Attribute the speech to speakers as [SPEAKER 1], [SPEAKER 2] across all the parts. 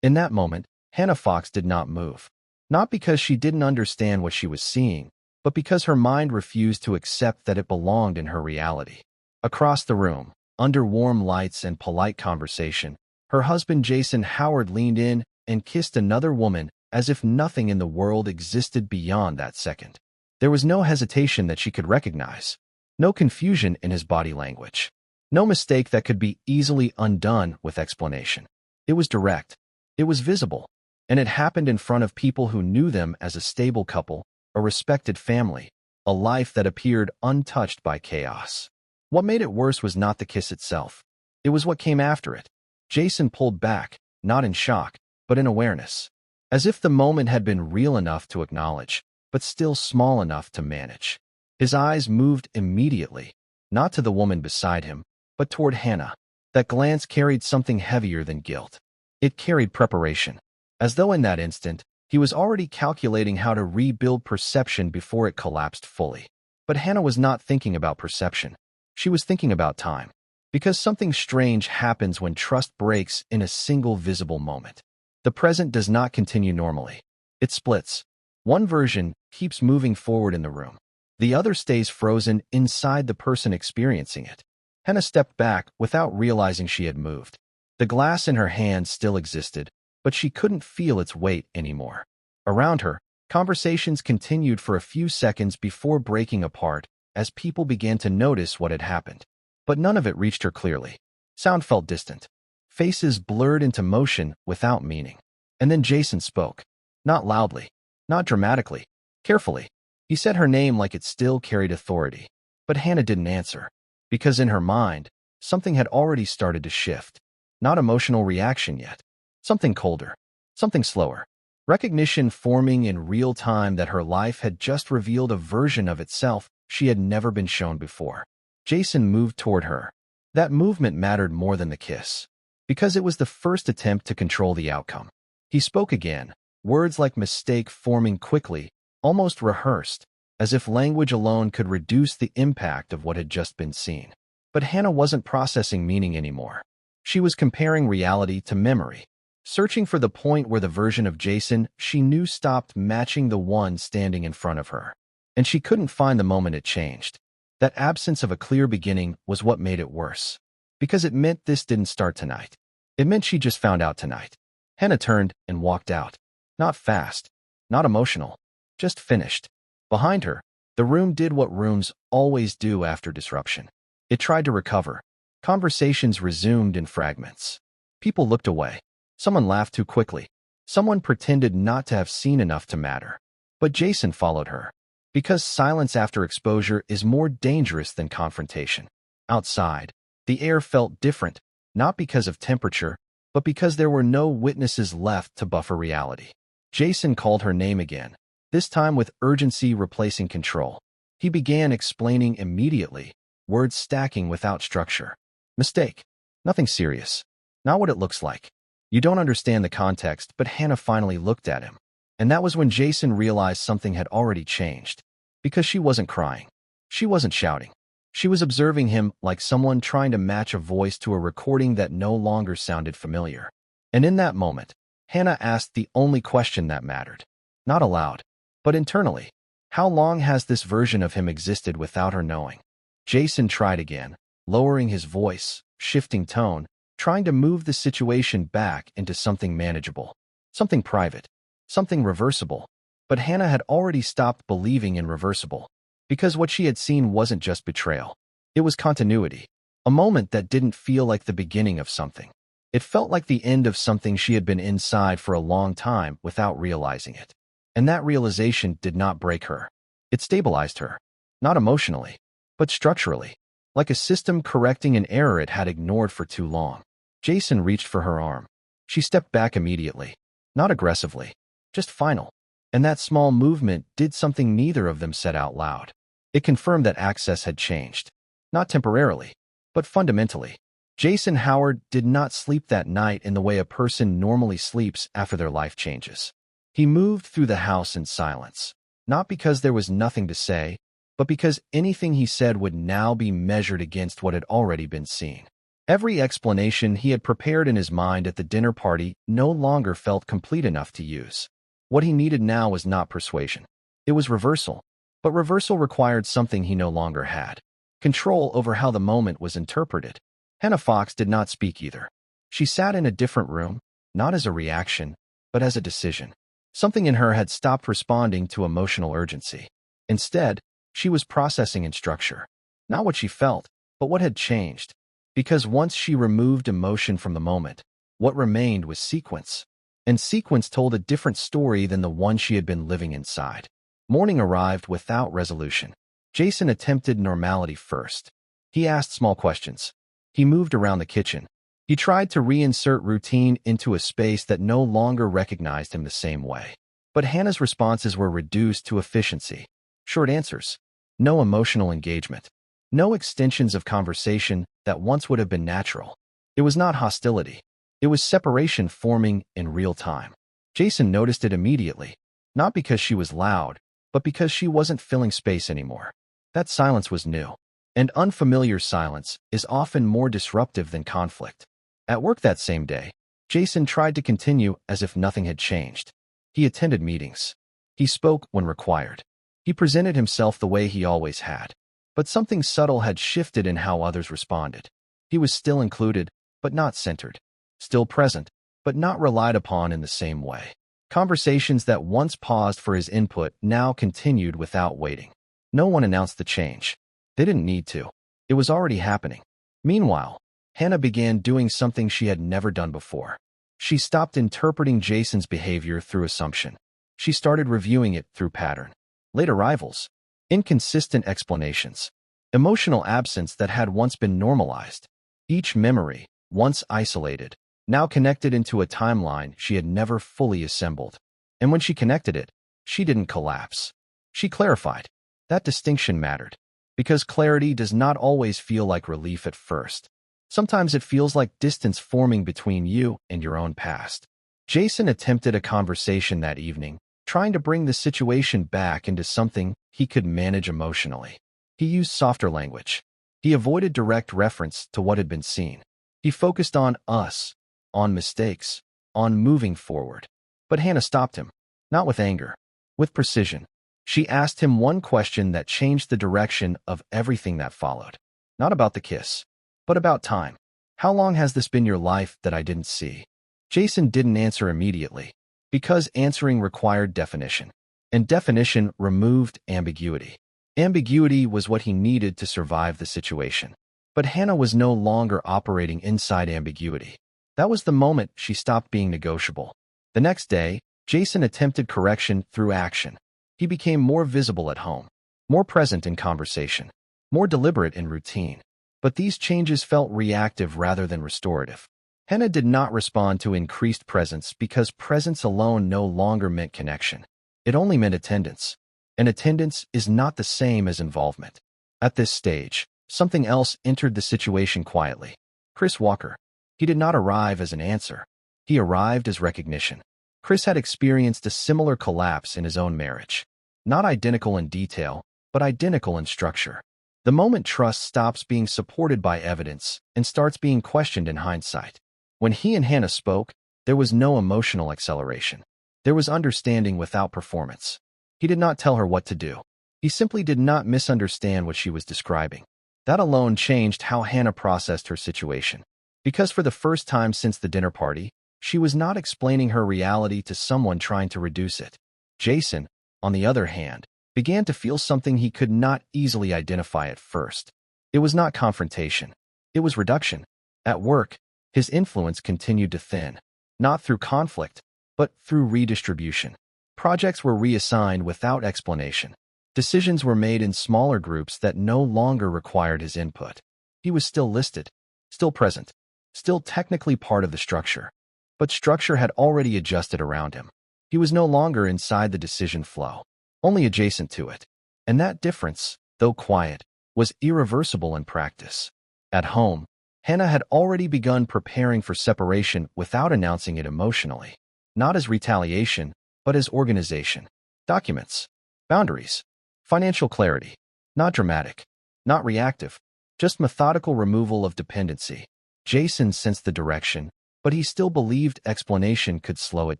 [SPEAKER 1] In that moment, Hannah Fox did not move. Not because she didn't understand what she was seeing, but because her mind refused to accept that it belonged in her reality. Across the room, under warm lights and polite conversation, her husband Jason Howard leaned in and kissed another woman as if nothing in the world existed beyond that second. There was no hesitation that she could recognize, no confusion in his body language, no mistake that could be easily undone with explanation. It was direct, it was visible, and it happened in front of people who knew them as a stable couple, a respected family, a life that appeared untouched by chaos. What made it worse was not the kiss itself. It was what came after it. Jason pulled back, not in shock, but in awareness, as if the moment had been real enough to acknowledge, but still small enough to manage. His eyes moved immediately, not to the woman beside him, but toward Hannah. That glance carried something heavier than guilt. It carried preparation, as though in that instant, he was already calculating how to rebuild perception before it collapsed fully. But Hannah was not thinking about perception. She was thinking about time. Because something strange happens when trust breaks in a single visible moment. The present does not continue normally. It splits. One version keeps moving forward in the room. The other stays frozen inside the person experiencing it. Hannah stepped back without realizing she had moved. The glass in her hand still existed, but she couldn't feel its weight anymore. Around her, conversations continued for a few seconds before breaking apart as people began to notice what had happened. But none of it reached her clearly. Sound felt distant. Faces blurred into motion without meaning. And then Jason spoke. Not loudly, not dramatically, carefully. He said her name like it still carried authority. But Hannah didn't answer, because in her mind, something had already started to shift. Not emotional reaction yet. Something colder, something slower. Recognition forming in real time that her life had just revealed a version of itself she had never been shown before. Jason moved toward her. That movement mattered more than the kiss, because it was the first attempt to control the outcome. He spoke again, words like mistake forming quickly, almost rehearsed, as if language alone could reduce the impact of what had just been seen. But Hannah wasn't processing meaning anymore. She was comparing reality to memory, searching for the point where the version of Jason she knew stopped matching the one standing in front of her. And she couldn't find the moment it changed. That absence of a clear beginning was what made it worse. Because it meant this didn't start tonight. It meant she just found out tonight. Hannah turned and walked out. Not fast, not emotional, just finished. Behind her, the room did what rooms always do after disruption. It tried to recover. Conversations resumed in fragments. People looked away. Someone laughed too quickly. Someone pretended not to have seen enough to matter. But Jason followed her. Because silence after exposure is more dangerous than confrontation. Outside, the air felt different, not because of temperature, but because there were no witnesses left to buffer reality. Jason called her name again, this time with urgency replacing control. He began explaining immediately, words stacking without structure. Mistake. Nothing serious. Not what it looks like. You don't understand the context, but Hannah finally looked at him. And that was when Jason realized something had already changed. Because she wasn't crying. She wasn't shouting. She was observing him like someone trying to match a voice to a recording that no longer sounded familiar. And in that moment, Hannah asked the only question that mattered. Not aloud, but internally. How long has this version of him existed without her knowing? Jason tried again, lowering his voice, shifting tone, trying to move the situation back into something manageable, something private, something reversible. But Hannah had already stopped believing in reversible, because what she had seen wasn't just betrayal. It was continuity, a moment that didn't feel like the beginning of something. It felt like the end of something she had been inside for a long time without realizing it. And that realization did not break her. It stabilized her, not emotionally, but structurally, like a system correcting an error it had ignored for too long. Jason reached for her arm. She stepped back immediately, not aggressively, just final. And that small movement did something neither of them said out loud. It confirmed that access had changed. Not temporarily, but fundamentally. Jason Howard did not sleep that night in the way a person normally sleeps after their life changes. He moved through the house in silence, not because there was nothing to say, but because anything he said would now be measured against what had already been seen. Every explanation he had prepared in his mind at the dinner party no longer felt complete enough to use. What he needed now was not persuasion. It was reversal. But reversal required something he no longer had: control over how the moment was interpreted. Hannah Fox did not speak either. She sat in a different room, not as a reaction, but as a decision. Something in her had stopped responding to emotional urgency. Instead, she was processing in structure. Not what she felt, but what had changed. Because once she removed emotion from the moment, what remained was sequence. And sequence told a different story than the one she had been living inside. Morning arrived without resolution. Jason attempted normality first. He asked small questions. He moved around the kitchen. He tried to reinsert routine into a space that no longer recognized him the same way. But Hannah's responses were reduced to efficiency. Short answers. No emotional engagement. No extensions of conversation that once would have been natural. It was not hostility. It was separation forming in real time. Jason noticed it immediately, not because she was loud, but because she wasn't filling space anymore. That silence was new. And unfamiliar silence is often more disruptive than conflict. At work that same day, Jason tried to continue as if nothing had changed. He attended meetings. He spoke when required. He presented himself the way he always had. But something subtle had shifted in how others responded. He was still included, but not centered. Still present, but not relied upon in the same way. Conversations that once paused for his input now continued without waiting. No one announced the change. They didn't need to. It was already happening. Meanwhile, Hannah began doing something she had never done before. She stopped interpreting Jason's behavior through assumption. She started reviewing it through pattern. Late arrivals. Inconsistent explanations. Emotional absence that had once been normalized. Each memory, once isolated, now connected into a timeline she had never fully assembled. And when she connected it, she didn't collapse. She clarified. That distinction mattered. Because clarity does not always feel like relief at first. Sometimes it feels like distance forming between you and your own past. Jason attempted a conversation that evening, trying to bring the situation back into something he could manage emotionally. He used softer language. He avoided direct reference to what had been seen. He focused on us, on mistakes, on moving forward. But Hannah stopped him, not with anger, with precision. She asked him one question that changed the direction of everything that followed. Not about the kiss, but about time. How long has this been your life that I didn't see? Jason didn't answer immediately, because answering required definition. And definition removed ambiguity. Ambiguity was what he needed to survive the situation. But Hannah was no longer operating inside ambiguity. That was the moment she stopped being negotiable. The next day, Jason attempted correction through action. He became more visible at home, more present in conversation, more deliberate in routine. But these changes felt reactive rather than restorative. Hannah did not respond to increased presence because presence alone no longer meant connection. It only meant attendance. And attendance is not the same as involvement. At this stage, something else entered the situation quietly. Chris Walker. He did not arrive as an answer. He arrived as recognition. Chris had experienced a similar collapse in his own marriage. Not identical in detail, but identical in structure. The moment trust stops being supported by evidence and starts being questioned in hindsight. When he and Hannah spoke, there was no emotional acceleration. There was understanding without performance. He did not tell her what to do. He simply did not misunderstand what she was describing. That alone changed how Hannah processed her situation. Because for the first time since the dinner party, she was not explaining her reality to someone trying to reduce it. Jason, on the other hand, began to feel something he could not easily identify at first. It was not confrontation. It was reduction. At work, his influence continued to thin, not through conflict, but through redistribution. Projects were reassigned without explanation. Decisions were made in smaller groups that no longer required his input. He was still listed, still present, still technically part of the structure. But structure had already adjusted around him. He was no longer inside the decision flow, only adjacent to it. And that difference, though quiet, was irreversible in practice. At home, Hannah had already begun preparing for separation without announcing it emotionally. Not as retaliation, but as organization. Documents. Boundaries. Financial clarity. Not dramatic. Not reactive. Just methodical removal of dependency. Jason sensed the direction, but he still believed explanation could slow it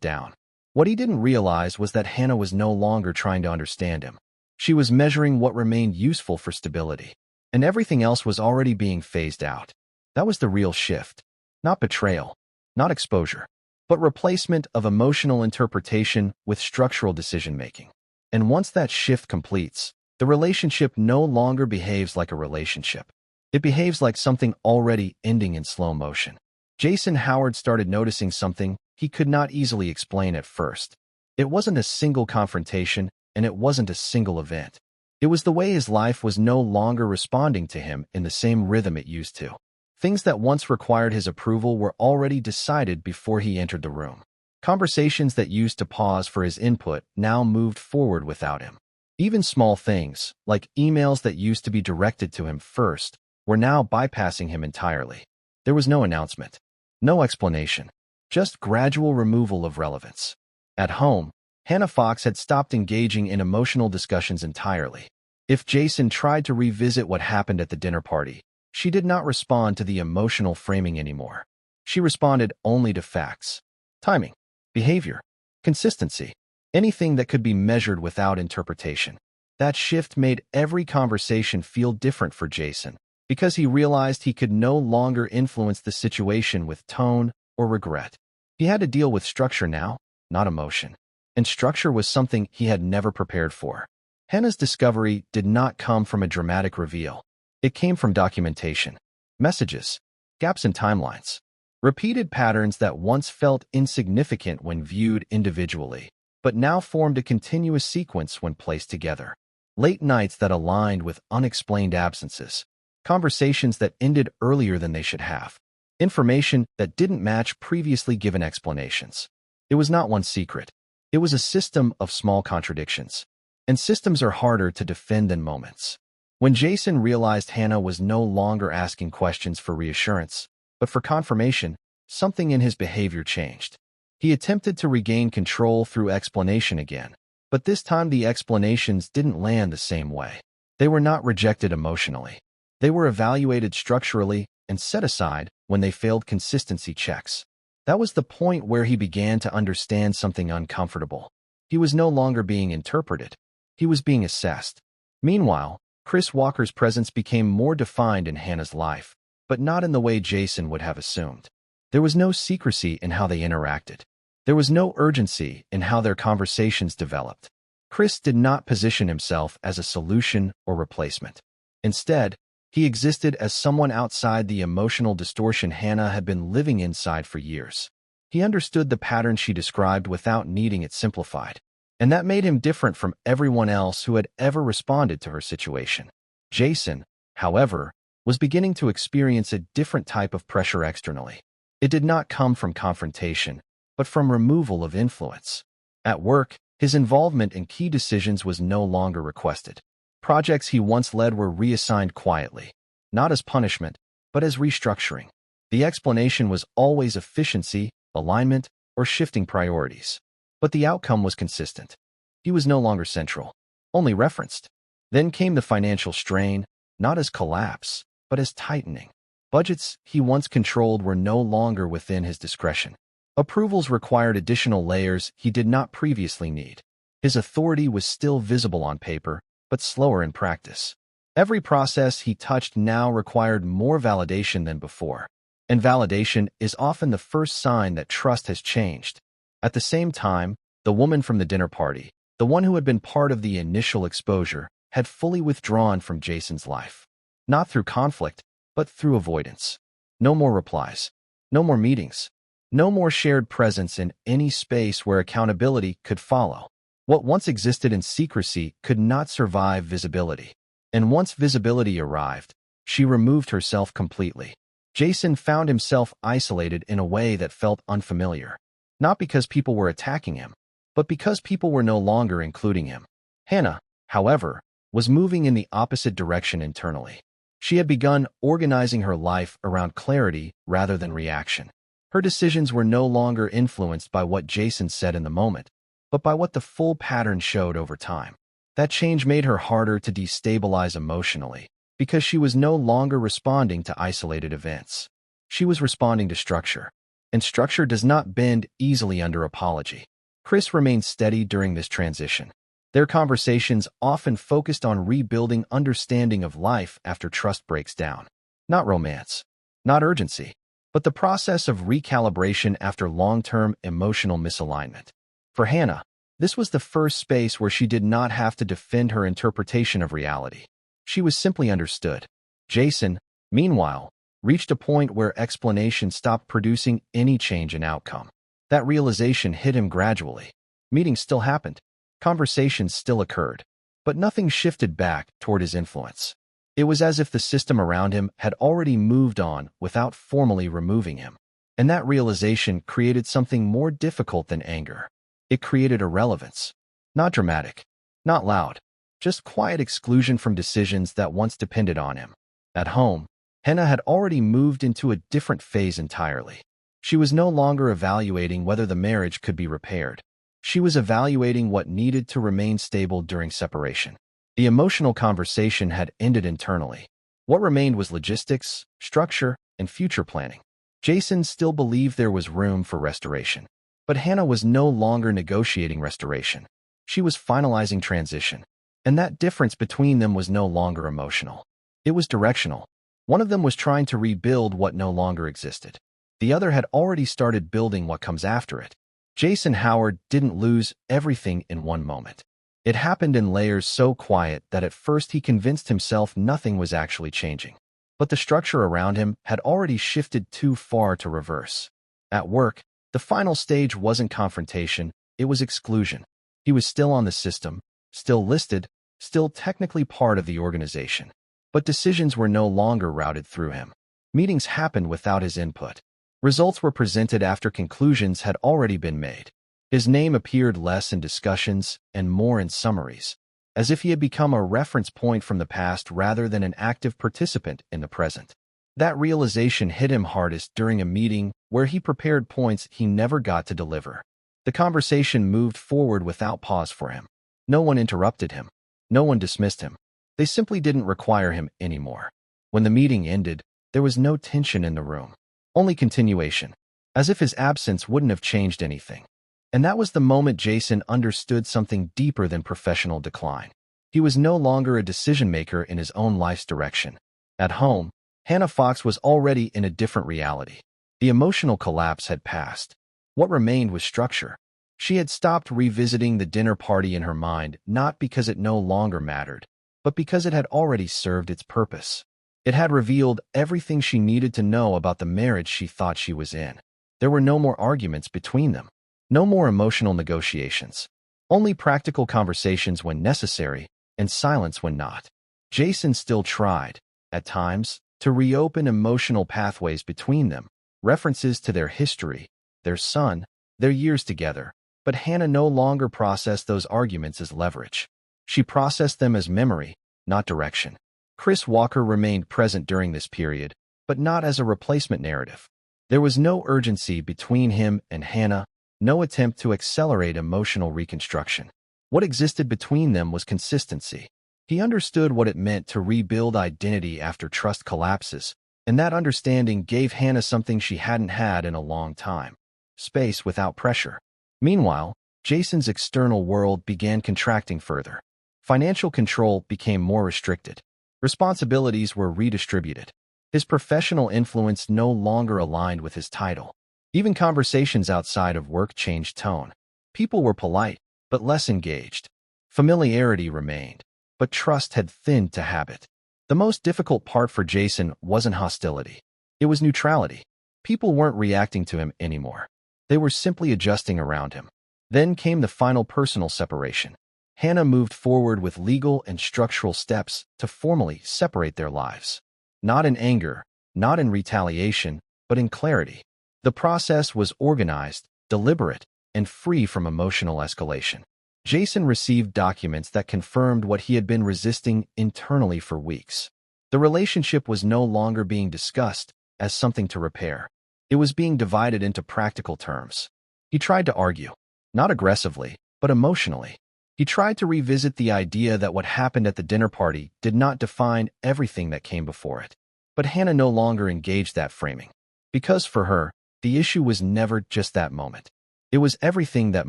[SPEAKER 1] down. What he didn't realize was that Hannah was no longer trying to understand him. She was measuring what remained useful for stability, and everything else was already being phased out. That was the real shift. Not betrayal, not exposure, but replacement of emotional interpretation with structural decision-making. And once that shift completes, the relationship no longer behaves like a relationship. It behaves like something already ending in slow motion. Jason Howard started noticing something he could not easily explain at first. It wasn't a single confrontation, and it wasn't a single event. It was the way his life was no longer responding to him in the same rhythm it used to. Things that once required his approval were already decided before he entered the room. Conversations that used to pause for his input now moved forward without him. Even small things, like emails that used to be directed to him first, were now bypassing him entirely. There was no announcement, no explanation, just gradual removal of relevance. At home, Hannah Fox had stopped engaging in emotional discussions entirely. If Jason tried to revisit what happened at the dinner party, she did not respond to the emotional framing anymore. She responded only to facts, timing, behavior, consistency, anything that could be measured without interpretation. That shift made every conversation feel different for Jason, because he realized he could no longer influence the situation with tone or regret. He had to deal with structure now, not emotion. And structure was something he had never prepared for. Hannah's discovery did not come from a dramatic reveal. It came from documentation, messages, gaps in timelines, repeated patterns that once felt insignificant when viewed individually, but now formed a continuous sequence when placed together. Late nights that aligned with unexplained absences, conversations that ended earlier than they should have, information that didn't match previously given explanations. It was not one secret. It was a system of small contradictions. And systems are harder to defend than moments. When Jason realized Hannah was no longer asking questions for reassurance, but for confirmation, something in his behavior changed. He attempted to regain control through explanation again, but this time the explanations didn't land the same way. They were not rejected emotionally. They were evaluated structurally and set aside when they failed consistency checks. That was the point where he began to understand something uncomfortable. He was no longer being interpreted. He was being assessed. Meanwhile, Chris Walker's presence became more defined in Hannah's life, but not in the way Jason would have assumed. There was no secrecy in how they interacted. There was no urgency in how their conversations developed. Chris did not position himself as a solution or replacement. Instead, he existed as someone outside the emotional distortion Hannah had been living inside for years. He understood the pattern she described without needing it simplified. And that made him different from everyone else who had ever responded to her situation. Jason, however, was beginning to experience a different type of pressure externally. It did not come from confrontation, but from removal of influence. At work, his involvement in key decisions was no longer requested. Projects he once led were reassigned quietly, not as punishment, but as restructuring. The explanation was always efficiency, alignment, or shifting priorities. But the outcome was consistent. He was no longer central, only referenced. Then came the financial strain, not as collapse, but as tightening. Budgets he once controlled were no longer within his discretion. Approvals required additional layers he did not previously need. His authority was still visible on paper, but slower in practice. Every process he touched now required more validation than before. And validation is often the first sign that trust has changed. At the same time, the woman from the dinner party, the one who had been part of the initial exposure, had fully withdrawn from Jason's life. Not through conflict, but through avoidance. No more replies. No more meetings. No more shared presence in any space where accountability could follow. What once existed in secrecy could not survive visibility. And once visibility arrived, she removed herself completely. Jason found himself isolated in a way that felt unfamiliar. Not because people were attacking him, but because people were no longer including him. Hannah, however, was moving in the opposite direction internally. She had begun organizing her life around clarity rather than reaction. Her decisions were no longer influenced by what Jason said in the moment, but by what the full pattern showed over time. That change made her harder to destabilize emotionally, because she was no longer responding to isolated events. She was responding to structure, and structure does not bend easily under apology. Chris remained steady during this transition. Their conversations often focused on rebuilding understanding of life after trust breaks down. Not romance, not urgency, but the process of recalibration after long-term emotional misalignment. For Hannah, this was the first space where she did not have to defend her interpretation of reality. She was simply understood. Jason, meanwhile, reached a point where explanation stopped producing any change in outcome. That realization hit him gradually. Meetings still happened. Conversations still occurred. But nothing shifted back toward his influence. It was as if the system around him had already moved on without formally removing him. And that realization created something more difficult than anger. It created irrelevance. Not dramatic, not loud, just quiet exclusion from decisions that once depended on him. At home, Hannah had already moved into a different phase entirely. She was no longer evaluating whether the marriage could be repaired. She was evaluating what needed to remain stable during separation. The emotional conversation had ended internally. What remained was logistics, structure, and future planning. Jason still believed there was room for restoration. But Hannah was no longer negotiating restoration. She was finalizing transition. And that difference between them was no longer emotional. It was directional. One of them was trying to rebuild what no longer existed. The other had already started building what comes after it. Jason Howard didn't lose everything in one moment. It happened in layers so quiet that at first he convinced himself nothing was actually changing. But the structure around him had already shifted too far to reverse. At work, the final stage wasn't confrontation, it was exclusion. He was still on the system, still listed, still technically part of the organization. But decisions were no longer routed through him. Meetings happened without his input. Results were presented after conclusions had already been made. His name appeared less in discussions and more in summaries, as if he had become a reference point from the past rather than an active participant in the present. That realization hit him hardest during a meeting where he prepared points he never got to deliver. The conversation moved forward without pause for him. No one interrupted him. No one dismissed him. They simply didn't require him anymore. When the meeting ended, there was no tension in the room. Only continuation, as if his absence wouldn't have changed anything. And that was the moment Jason understood something deeper than professional decline. He was no longer a decision-maker in his own life's direction. At home, Hannah Fox was already in a different reality. The emotional collapse had passed. What remained was structure. She had stopped revisiting the dinner party in her mind, not because it no longer mattered, but because it had already served its purpose. It had revealed everything she needed to know about the marriage she thought she was in. There were no more arguments between them. No more emotional negotiations. Only practical conversations when necessary, and silence when not. Jason still tried, at times, to reopen emotional pathways between them, references to their history, their son, their years together, but Hannah no longer processed those arguments as leverage. She processed them as memory, not direction. Chris Walker remained present during this period, but not as a replacement narrative. There was no urgency between him and Hannah, no attempt to accelerate emotional reconstruction. What existed between them was consistency. He understood what it meant to rebuild identity after trust collapses, and that understanding gave Hannah something she hadn't had in a long time: space without pressure. Meanwhile, Jason's external world began contracting further. Financial control became more restricted. Responsibilities were redistributed. His professional influence no longer aligned with his title. Even conversations outside of work changed tone. People were polite, but less engaged. Familiarity remained, but trust had thinned to habit. The most difficult part for Jason wasn't hostility. It was neutrality. People weren't reacting to him anymore. They were simply adjusting around him. Then came the final personal separation. Hannah moved forward with legal and structural steps to formally separate their lives. Not in anger, not in retaliation, but in clarity. The process was organized, deliberate, and free from emotional escalation. Jason received documents that confirmed what he had been resisting internally for weeks. The relationship was no longer being discussed as something to repair. It was being divided into practical terms. He tried to argue, not aggressively, but emotionally. He tried to revisit the idea that what happened at the dinner party did not define everything that came before it. But Hannah no longer engaged that framing. Because for her, the issue was never just that moment. It was everything that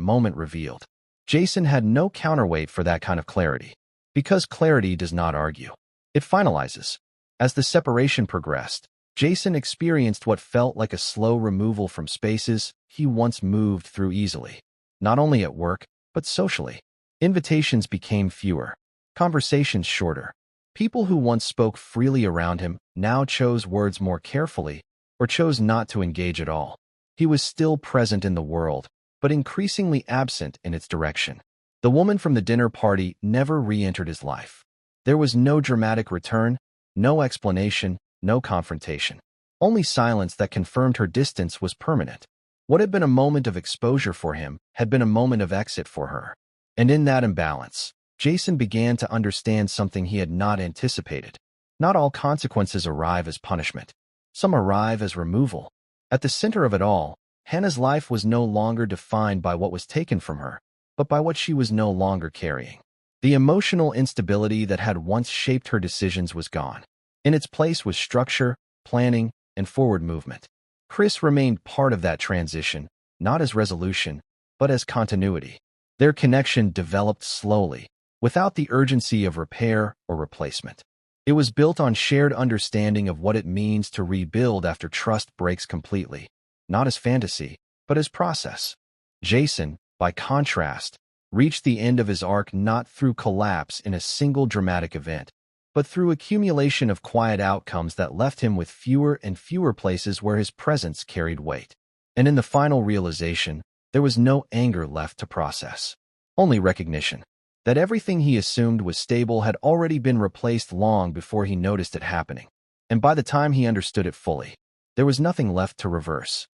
[SPEAKER 1] moment revealed. Jason had no counterweight for that kind of clarity. Because clarity does not argue. It finalizes. As the separation progressed, Jason experienced what felt like a slow removal from spaces he once moved through easily. Not only at work, but socially. Invitations became fewer. Conversations shorter. People who once spoke freely around him now chose words more carefully or chose not to engage at all. He was still present in the world, but increasingly absent in its direction. The woman from the dinner party never re-entered his life. There was no dramatic return, no explanation, no confrontation. Only silence that confirmed her distance was permanent. What had been a moment of exposure for him had been a moment of exit for her. And in that imbalance, Jason began to understand something he had not anticipated. Not all consequences arrive as punishment. Some arrive as removal. At the center of it all, Hannah's life was no longer defined by what was taken from her, but by what she was no longer carrying. The emotional instability that had once shaped her decisions was gone. In its place was structure, planning, and forward movement. Chris remained part of that transition, not as resolution, but as continuity. Their connection developed slowly, without the urgency of repair or replacement. It was built on shared understanding of what it means to rebuild after trust breaks completely, not as fantasy, but as process. Jason, by contrast, reached the end of his arc not through collapse in a single dramatic event, but through accumulation of quiet outcomes that left him with fewer and fewer places where his presence carried weight. And in the final realization, there was no anger left to process. Only recognition that everything he assumed was stable had already been replaced long before he noticed it happening. And by the time he understood it fully, there was nothing left to reverse.